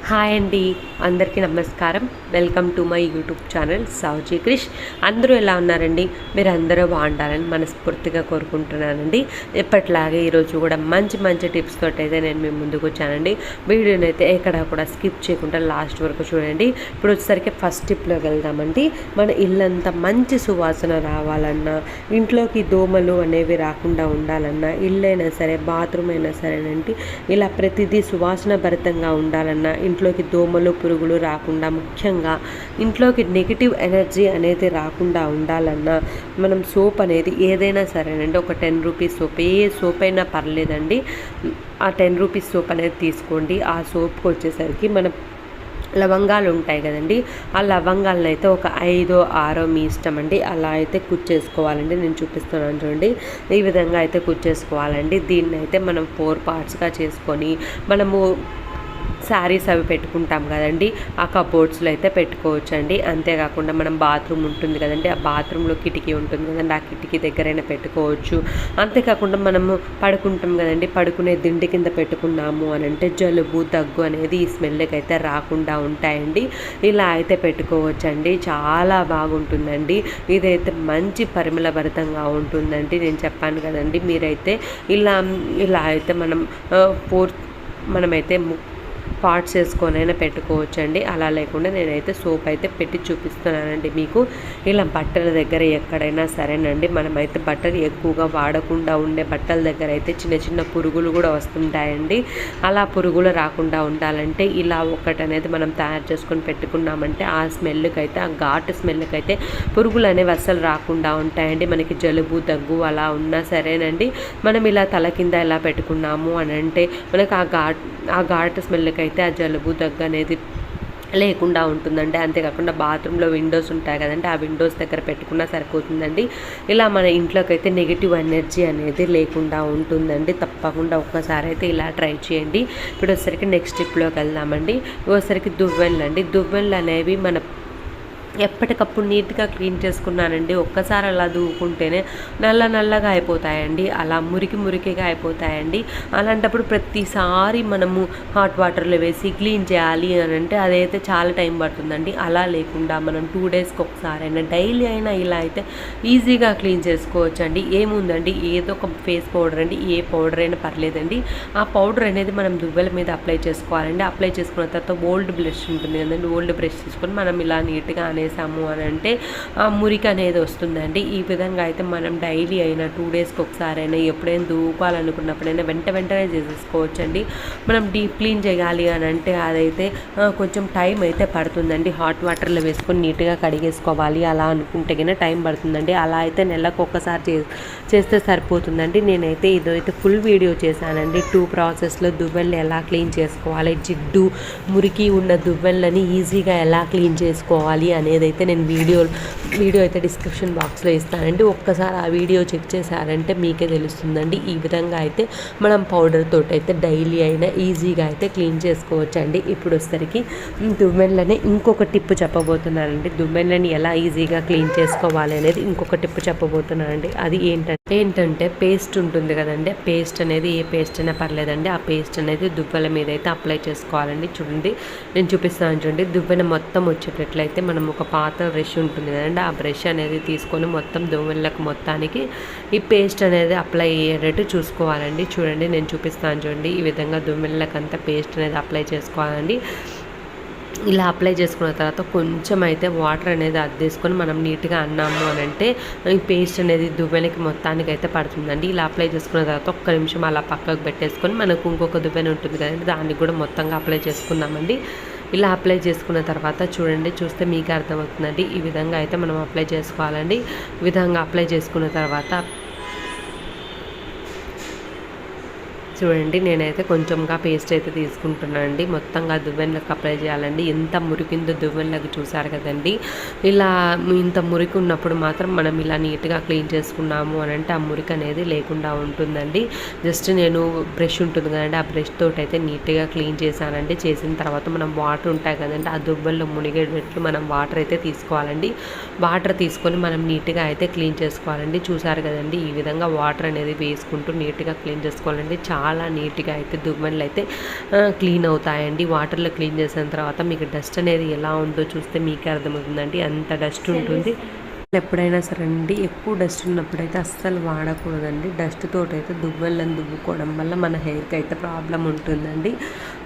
Hi అండి, అందరికీ నమస్కారం. Welcome to my YouTube channel Savuji Krish. అందరూ ఎలా ఉన్నారండి? మీరు అందరూ బాగుంటారని మనస్ఫూర్తిగా కోరుకుంటున్నానండి. ఎప్పటిలాగే ఈరోజు కూడా మంచి మంచి టిప్స్ తోటి అయితే నేను మీ ముందుకు వచ్చానండి. వీడియోని అయితే ఎక్కడ కూడా స్కిప్ చేయకుండా లాస్ట్ వరకు చూడండి. ఇప్పుడు వచ్చేసరికి ఫస్ట్ టిప్లోకి వెళ్దామండి. మన ఇల్లంతా మంచి సువాసన రావాలన్నా, ఇంట్లోకి దోమలు అనేవి రాకుండా ఉండాలన్నా, ఇల్లైనా సరే బాత్రూమ్ అయినా సరేనండి, ఇలా ప్రతిదీ సువాసన భరితంగా ఉండాలన్నా, ఇంట్లోకి దోమలు పురుగులు రాకుండా, ముఖ్యంగా ఇంట్లోకి నెగిటివ్ ఎనర్జీ అనేది రాకుండా ఉండాలన్నా మనం సోప్ అనేది ఏదైనా సరేనండి, ఒక 10 రూపీస్ సోప్, ఏ సోప్ అయినా పర్లేదండి, ఆ 10 రూపీస్ సోప్ అనేది తీసుకోండి. ఆ సోప్కి వచ్చేసరికి మనం లవంగాలు ఉంటాయి కదండి, ఆ లవంగాలను అయితే ఒక 5-6 మీ ఇష్టం అండి, అలా అయితే కుచ్చేసుకోవాలండి. నేను చూపిస్తున్నాను చూడండి, ఈ విధంగా అయితే కుచ్చేసుకోవాలండి. దీన్ని అయితే మనం 4 పార్ట్స్గా చేసుకొని మనము శారీస్ అవి పెట్టుకుంటాం కదండి, ఆ కబోర్డ్స్లో అయితే పెట్టుకోవచ్చండి. అంతేకాకుండా మనం బాత్రూమ్ ఉంటుంది కదండి, ఆ బాత్రూంలో కిటికీ ఉంటుంది కదండి, ఆ కిటికీ దగ్గరైనా పెట్టుకోవచ్చు. అంతేకాకుండా మనము పడుకుంటాం కదండి, పడుకునే దిండి కింద పెట్టుకున్నాము అని అంటే జలుబు దగ్గు అనేది ఈ స్మెల్కి అయితే రాకుండా ఉంటాయండి. ఇలా అయితే పెట్టుకోవచ్చండి, చాలా బాగుంటుందండి. ఇదైతే మంచి పరిమళభరితంగా ఉంటుందండి. నేను చెప్పాను కదండి, మీరైతే ఇలా ఇలా అయితే మనమైతే పార్ట్స్ వేసుకొనైనా పెట్టుకోవచ్చండి. అలా లేకుండా నేనైతే సోప్ అయితే పెట్టి చూపిస్తున్నానండి మీకు. ఇలా బట్టల దగ్గర ఎక్కడైనా సరేనండి, మనమైతే బట్టలు ఎక్కువగా వాడకుండా ఉండే బట్టల దగ్గర అయితే చిన్న చిన్న పురుగులు కూడా వస్తుంటాయండి. అలా పురుగులు రాకుండా ఉండాలంటే ఇలా ఒకటి అనేది మనం తయారు చేసుకొని పెట్టుకున్నామంటే ఆ స్మెల్కి అయితే, ఆ ఘాటు స్మెల్కి అయితే పురుగులు అనేవి అస్సలు రాకుండా ఉంటాయండి. మనకి జలుబు దగ్గు అలా ఉన్నా సరేనండి, మనం ఇలా తల కింద ఇలా పెట్టుకున్నాము అని అంటే మనకు ఆ ఘాటు స్మెల్కి అయితే ఆ జలుబు దగ్గు అనేది లేకుండా ఉంటుందండి. అంతేకాకుండా బాత్రూంలో విండోస్ ఉంటాయి కదండి, ఆ విండోస్ దగ్గర పెట్టుకున్నా సరిపోతుందండి. ఇలా మన ఇంట్లోకి అయితే నెగిటివ్ ఎనర్జీ అనేది లేకుండా ఉంటుందండి. తప్పకుండా ఒక్కసారి అయితే ఇలా ట్రై చేయండి. ఇప్పుడు వచ్చేసరికి నెక్స్ట్ స్టెప్లోకి వెళ్దామండి. వచ్చేసరికి దువ్వెనలు అండి. దువ్వెనలు అనేవి మన ఎప్పటికప్పుడు నీట్గా క్లీన్ చేసుకున్నానండి, ఒక్కసారి అలా దువ్వుకుంటేనే నల్లగా అయిపోతాయండి, అలా మురికిగా అయిపోతాయండి. అలాంటప్పుడు ప్రతిసారి మనము హాట్ వాటర్లో వేసి క్లీన్ చేయాలి అని అంటే అదైతే చాలా టైం పడుతుందండి. అలా లేకుండా మనం 2 డేస్కి ఒకసారి అయినా, డైలీ అయినా ఇలా అయితే ఈజీగా క్లీన్ చేసుకోవచ్చు అండి. ఏముందండి, ఏదో ఒక ఫేస్ పౌడర్ అండి, ఏ పౌడర్ అయినా పర్లేదండి, ఆ పౌడర్ అనేది మనం దువ్వెల మీద అప్లై చేసుకోవాలండి. అప్లై చేసుకున్న తర్వాత ఓల్డ్ బ్రష్ ఉంటుంది కదండి, ఓల్డ్ బ్రష్ తీసుకొని మనం ఇలా నీట్గా అనేసాము అని అంటే ఆ మురికి అనేది వస్తుందండి. ఈ విధంగా అయితే మనం డైలీ అయినా 2 డేస్కి ఒకసారి అయినా, ఎప్పుడైనా దూపాలనుకున్నప్పుడైనా వెంటనే చేసేసుకోవచ్చండి. మనం డీప్ క్లీన్ చేయాలి అని అంటే అదైతే కొంచెం టైం అయితే పడుతుందండి. హాట్ వాటర్లో వేసుకొని నీట్గా కడిగేసుకోవాలి అలా అనుకుంటే కన్నా టైం పడుతుందండి. అలా అయితే నెలకు ఒకసారి చేస్తే సరిపోతుందండి. నేనైతే ఇదైతే ఫుల్ వీడియో చేశానండి, 2 ప్రాసెస్లో దువ్వెనలు ఎలా క్లీన్ చేసుకోవాలి, జిడ్డు మురికి ఉన్న దువ్వెనలని ఈజీగా ఎలా క్లీన్ చేసుకోవాలి అనేదైతే నేను వీడియో అయితే డిస్క్రిప్షన్ బాక్స్లో ఇస్తానండి. ఒక్కసారి ఆ వీడియో చెక్ చేశారంటే మీకే తెలుస్తుందండి. ఈ విధంగా అయితే మనం పౌడర్ తోటి అయితే డైలీ అయినా ఈజీగా అయితే క్లీన్ చేసుకోవచ్చండి. ఇప్పుడు వచ్చేసరికి దువ్వెనలని ఇంకొక టిప్ చెప్పబోతున్నానండి. దువ్వెనలని ఎలా ఈజీగా క్లీన్ చేసుకోవాలి అనేది ఇంకొక టిప్ చెప్పబోతున్నానండి. అది ఏంటంటే పేస్ట్ ఉంటుంది కదండి, పేస్ట్ అనేది ఏ పేస్ట్ అయినా పర్లేదండి, ఆ పేస్ట్ అనేది దువ్వెల మీద అయితే అప్లై చేసుకోవాలండి. చూడండి, నేను చూపిస్తాను చూడండి. దువ్వెన మొత్తం వచ్చేటట్లయితే మనం ఒక పాత బ్రష్ ఉంటుంది కదండి, ఆ బ్రష్ అనేది తీసుకొని మొత్తం దువ్వెనలకు మొత్తానికి ఈ పేస్ట్ అనేది అప్లై అయ్యేటట్టు చూసుకోవాలండి. చూడండి, నేను చూపిస్తాను చూడండి. ఈ విధంగా దువ్వెనలకంతా పేస్ట్ అనేది అప్లై చేసుకోవాలండి. ఇలా అప్లై చేసుకున్న తర్వాత కొంచెం అయితే వాటర్ అనేది అద్దేసుకొని మనం నీట్గా అన్నాము అని అంటే ఈ పేస్ట్ అనేది దువ్వెనకి మొత్తానికి అయితే పడుతుందండి. ఇలా అప్లై చేసుకున్న తర్వాత ఒక్క నిమిషం అలా పక్కకు పెట్టేసుకొని మనకు ఇంకొక దువ్వెన ఉంటుంది కదండి, దాన్ని కూడా మొత్తంగా అప్లై చేసుకుందామండి. ఇలా అప్లై చేసుకున్న తర్వాత చూస్తే మీకు అర్థమవుతుందండి. ఈ విధంగా అయితే మనం అప్లై చేసుకోవాలండి. ఈ విధంగా అప్లై చేసుకున్న తర్వాత చూడండి, నేనైతే కొంచెంగా పేస్ట్ అయితే తీసుకుంటున్నాను అండి. మొత్తంగా దువ్వెనలకు అప్లై చేయాలండి. ఎంత మురికిందో దువ్వెనలకు చూసారు కదండి. ఇలా ఇంత మురికి ఉన్నప్పుడు మాత్రం మనం ఇలా నీట్గా క్లీన్ చేసుకున్నాము అని అంటే ఆ మురికి అనేది లేకుండా ఉంటుందండి. జస్ట్ నేను బ్రష్ ఉంటుంది కదండి, ఆ బ్రష్ తోటి అయితే నీట్గా క్లీన్ చేశానండి. చేసిన తర్వాత మనం వాటర్ ఉంటాయి కదండి, ఆ దువ్వెనలో మునిగేటట్లు మనం వాటర్ అయితే తీసుకోవాలండి. వాటర్ తీసుకొని మనం నీట్గా అయితే క్లీన్ చేసుకోవాలండి. చూసారు కదండి, ఈ విధంగా వాటర్ అనేది వేసుకుంటూ నీట్గా క్లీన్ చేసుకోవాలండి. చాలా చాలా నీట్గా అయితే దువ్వెనలు అయితే క్లీన్ అవుతాయండి. వాటర్లో క్లీన్ చేసిన తర్వాత మీకు డస్ట్ అనేది ఎలా ఉందో చూస్తే మీకే అర్థమవుతుందండి. అంత డస్ట్ ఉంటుంది. ఎప్పుడైనా సరే అండి ఎక్కువ డస్ట్ ఉన్నప్పుడైతే అస్సలు వాడకూడదండి. డస్ట్ తోటైతే దువ్వెనలను దువ్వుకోవడం వల్ల మన హెయిర్కి అయితే ప్రాబ్లం ఉంటుందండి.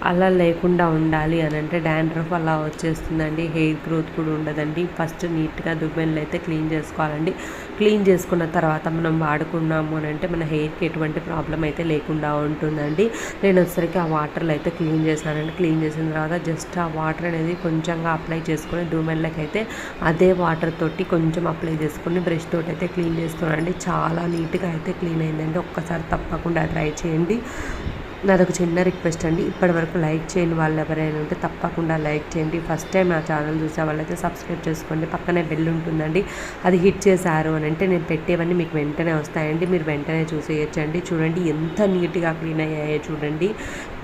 అలా లేకుండా ఉండాలి అని అంటే డాండ్రఫ్ అలా వచ్చేస్తుందండి, హెయిర్ గ్రోత్ కూడా ఉండదండి. ఫస్ట్ నీట్గా దువ్వెనలు అయితే క్లీన్ చేసుకోవాలండి. క్లీన్ చేసుకున్న తర్వాత మనం వాడుకున్నాము అని అంటే మన హెయిర్కి ఎటువంటి ప్రాబ్లం అయితే లేకుండా ఉంటుందండి. నేను వచ్చేసరికి ఆ వాటర్లో అయితే క్లీన్ చేశానండి. క్లీన్ చేసిన తర్వాత జస్ట్ ఆ వాటర్ అనేది కొంచెంగా అప్లై చేసుకొని దువ్వెనలకి అయితే అదే వాటర్ తోటి కొంచెం అప్లై చేసుకొని బ్రష్ తోటి అయితే క్లీన్ చేస్తున్నానండి. చాలా నీట్గా అయితే క్లీన్ అయిందండి. ఒక్కసారి తప్పకుండా ట్రై చేయండి. నాదొక చిన్న రిక్వెస్ట్ అండి, ఇప్పటివరకు లైక్ చేయని వాళ్ళు ఎవరైనా ఉంటే తప్పకుండా లైక్ చేయండి. ఫస్ట్ టైం నా ఛానల్ చూసే వాళ్ళైతే సబ్స్క్రైబ్ చేసుకోండి. పక్కనే బెల్ ఉంటుందండి, అది హిట్ చేశారు అని అంటే నేను పెట్టేవన్నీ మీకు వెంటనే వస్తాయండి. మీరు వెంటనే చూసేయచ్చండి. చూడండి ఎంత నీట్గా క్లీన్ అయ్యాయో చూడండి.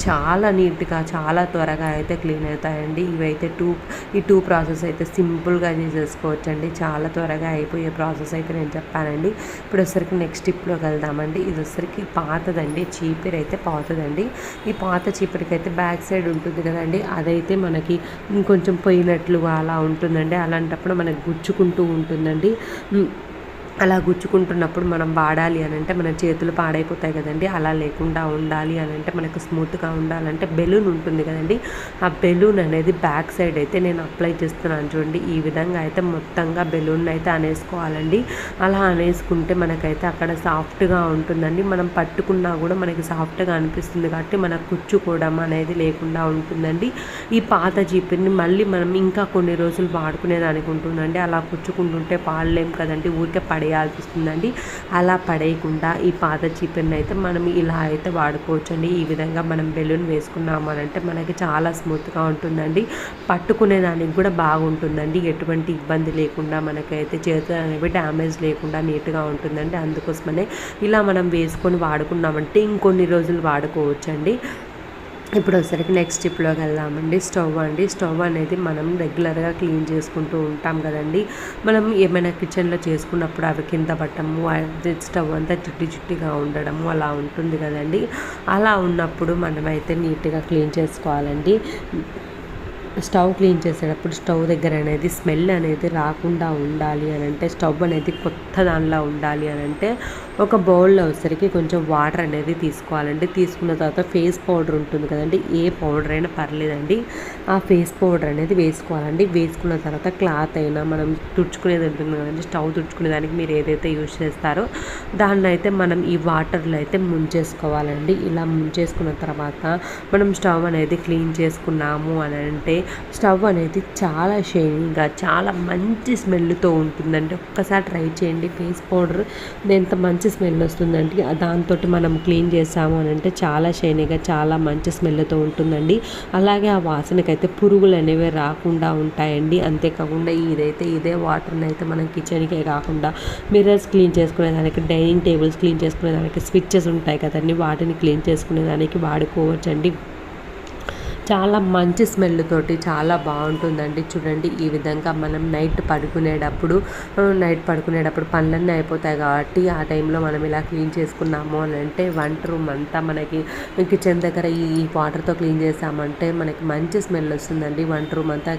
చాలా నీట్గా చాలా త్వరగా అయితే క్లీన్ అవుతాయండి. ఇవైతే ఈ టూ ప్రాసెస్ అయితే సింపుల్గా చేసేసుకోవచ్చండి. చాలా త్వరగా అయిపోయే ప్రాసెస్ అయితే నేను చెప్పానండి. ఇప్పుడు వచ్చరికి నెక్స్ట్ టిప్లోకి వెళ్దామండి. ఇది వచ్చరికి పాతదండి, చీపిరి అయితే పాతదండి. ఈ పాత చీపిరికి అయితే బ్యాక్ సైడ్ ఉంటుంది కదండి, అదైతే మనకి ఇంకొంచెం పోయినట్లుగా అలా ఉంటుందండి. అలాంటప్పుడు మనకు గుచ్చుకుంటూ ఉంటుందండి. అలా గుచ్చుకుంటున్నప్పుడు మనం వాడాలి అని అంటే మన చేతులు పాడైపోతాయి కదండి. అలా లేకుండా ఉండాలి అని అంటే మనకు స్మూత్గా ఉండాలంటే బెలూన్ ఉంటుంది కదండి, ఆ బెలూన్ అనేది బ్యాక్ సైడ్ అయితే నేను అప్లై చేస్తున్నాను చూడండి. ఈ విధంగా అయితే మొత్తంగా బెలూన్ అయితే అనేసుకోవాలండి. అలా అనేసుకుంటే మనకైతే అక్కడ సాఫ్ట్గా ఉంటుందండి. మనం పట్టుకున్నా కూడా మనకి సాఫ్ట్గా అనిపిస్తుంది కాబట్టి మనకు కుచ్చుకోవడం అనేది లేకుండా ఉంటుందండి. ఈ పాత చీపిరిని మళ్ళీ మనం ఇంకా కొన్ని రోజులు వాడుకునేదానికి ఉంటుందండి. అలా కుచ్చుకుంటుంటే పాడలేం కదండి, ఊరికే పడేయాల్సిస్తుందండి. అలా పడేయకుండా ఈ పాత చీపిరిని అయితే మనం ఇలా అయితే వాడుకోవచ్చండి. ఈ విధంగా మనం బెలూన్ వేసుకున్నాము అని అంటే మనకి చాలా స్మూత్గా ఉంటుందండి. పట్టుకునేదానికి కూడా బాగుంటుందండి. ఎటువంటి ఇబ్బంది లేకుండా మనకైతే చేతులు అనేవి డ్యామేజ్ లేకుండా నీట్గా ఉంటుందండి. అందుకోసమనే ఇలా మనం వేసుకొని వాడుకున్నామంటే ఇంకొన్ని రోజులు వాడుకోవచ్చండి. ఇప్పుడు వచ్చరికి నెక్స్ట్ టిప్లోకి వెళ్దామండి. స్టవ్ అండి. స్టవ్ అనేది మనం రెగ్యులర్గా క్లీన్ చేసుకుంటూ ఉంటాం కదండి. మనం ఏమైనా కిచెన్లో చేసుకున్నప్పుడు అవి కింద పట్టము, స్టవ్ అంతా చుట్టిగా ఉండడము అలా ఉంటుంది కదండి. అలా ఉన్నప్పుడు మనమైతే నీట్గా క్లీన్ చేసుకోవాలండి. స్టవ్ క్లీన్ చేసేటప్పుడు స్టవ్ దగ్గర అనేది స్మెల్ అనేది రాకుండా ఉండాలి అని అంటే, స్టవ్ అనేది కొత్త దానిలా ఉండాలి అని అంటే ఒక బౌల్లో వచ్చరికి కొంచెం వాటర్ అనేది తీసుకోవాలండి. తీసుకున్న తర్వాత ఫేస్ పౌడర్ ఉంటుంది కదండి, ఏ పౌడర్ అయినా పర్లేదండి, ఆ ఫేస్ పౌడర్ అనేది వేసుకోవాలండి. వేసుకున్న తర్వాత క్లాత్ అయినా మనం తుడుచుకునేది ఉంటుంది కదండి, స్టవ్ తుడుచుకునేదానికి మీరు ఏదైతే యూజ్ చేస్తారో దాన్ని అయితే మనం ఈ వాటర్లో అయితే ముంచేసుకోవాలండి. ఇలా ముంచేసుకున్న తర్వాత మనం స్టవ్ అనేది క్లీన్ చేసుకున్నాము అని అంటే స్టవ్ అనేది చాలా షైనీగా చాలా మంచి స్మెల్తో ఉంటుందండి. ఒక్కసారి ట్రై చేయండి. ఫేస్ పౌడర్ ఎంత మంచి స్మెల్ వస్తుందండి. దాంతో మనం క్లీన్ చేసాము అని అంటే చాలా షైనీగా చాలా మంచి స్మెల్తో ఉంటుందండి. అలాగే ఆ వాసనకైతే పురుగులు అనేవి రాకుండా ఉంటాయండి. అంతేకాకుండా ఇదే వాటర్ని అయితే మనం కిచెన్కే కాకుండా మిర్రర్స్ క్లీన్ చేసుకునేదానికి, డైనింగ్ టేబుల్స్ క్లీన్ చేసుకునేదానికి, స్విచ్చెస్ ఉంటాయి కదండి వాటిని క్లీన్ చేసుకునేదానికి వాడుకోవచ్చండి. చాలా మంచి స్మెల్ తోటి చాలా బాగుంటుందండి. చూడండి ఈ విధంగా మనం నైట్ పడుకునేటప్పుడు పనులన్నీ అయిపోతాయి కాబట్టి ఆ టైంలో మనం ఇలా క్లీన్ చేసుకున్నాము అని అంటే వంట రూమ్ అంతా మనకి కిచెన్ దగ్గర ఈ వాటర్తో క్లీన్ చేసామంటే మనకి మంచి స్మెల్ వస్తుందండి. వంట రూమ్ అంతా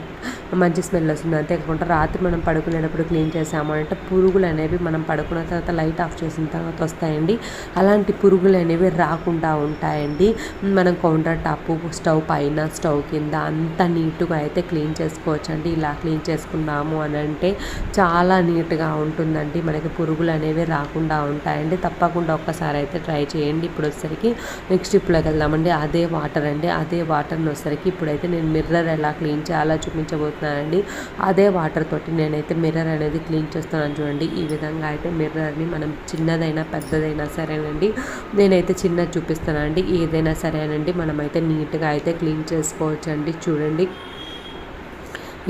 మంచి స్మెల్ వస్తుంది. అంతేకాకుండా రాత్రి మనం పడుకునేటప్పుడు క్లీన్ చేసాము అంటే పురుగులు అనేవి మనం పడుకున్న తర్వాత లైట్ ఆఫ్ చేసిన తర్వాత వస్తాయండి. అలాంటి పురుగులు అనేవి రాకుండా ఉంటాయండి. మనం కౌంటర్ టాప్, స్టవ్ పైన, స్టవ్ కింద అంత నీట్గా అయితే క్లీన్ చేసుకోవచ్చండి. ఇలా క్లీన్ చేసుకున్నాము అని అంటే చాలా నీట్గా ఉంటుందండి. మనకి పురుగులు అనేవి రాకుండా ఉంటాయండి. తప్పకుండా ఒక్కసారి అయితే ట్రై చేయండి. ఇప్పుడు వచ్చేసరికి నెక్స్ట్ ఇప్పుడుకి వెళ్దామండి. అదే వాటర్ అండి. అదే వాటర్ని వచ్చేసరికి ఇప్పుడైతే నేను మిర్రర్ ఎలా క్లీన్ చేయాలో చూపించబోతున్నానండి. అదే వాటర్ తోటి నేనైతే మిర్రర్ అనేది క్లీన్ చేస్తున్నాను చూడండి. ఈ విధంగా అయితే మిర్రర్ని మనం చిన్నదైనా పెద్దదైనా సరేనండి, నేనైతే చిన్నది చూపిస్తానండి, ఏదైనా సరేనండి మనమైతే నీట్గా అయితే క్లీన్ చేసుకోవచ్చండి. చూడండి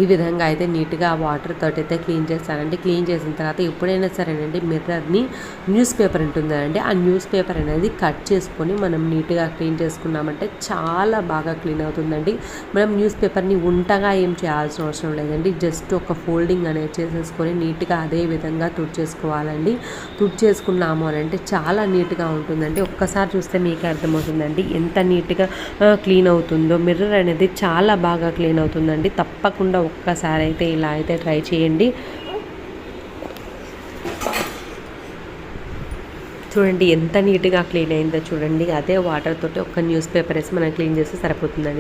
ఈ విధంగా అయితే నీట్గా వాటర్ తోటి అయితే క్లీన్ చేస్తానండి. క్లీన్ చేసిన తర్వాత ఎప్పుడైనా సరేనండి మిర్రర్ని న్యూస్ పేపర్ ఉంటుందండి, ఆ న్యూస్ పేపర్ అనేది కట్ చేసుకొని మనం నీట్గా క్లీన్ చేసుకున్నామంటే చాలా బాగా క్లీన్ అవుతుందండి. మనం న్యూస్ పేపర్ని ఉంటగా ఏం చేయాల్సిన అవసరం లేదండి. జస్ట్ ఒక ఫోల్డింగ్ అనేది చేసేసుకొని నీట్గా అదే విధంగా తుడిచేసుకోవాలండి. తుడిచేసుకున్నాము అని అంటే చాలా నీట్గా ఉంటుందండి. ఒక్కసారి చూస్తే మీకు అర్థమవుతుందండి ఎంత నీట్గా క్లీన్ అవుతుందో. మిర్రర్ అనేది చాలా బాగా క్లీన్ అవుతుందండి. తప్పకుండా ఒక్కసారి అయితే ఇలా అయితే ట్రై చేయండి. చూడండి ఎంత నీట్గా క్లీన్ అయిందో చూడండి. అదే వాటర్ తోటి ఒక న్యూస్ పేపర్ వేసి మనం క్లీన్ చేస్తే సరిపోతుందండి.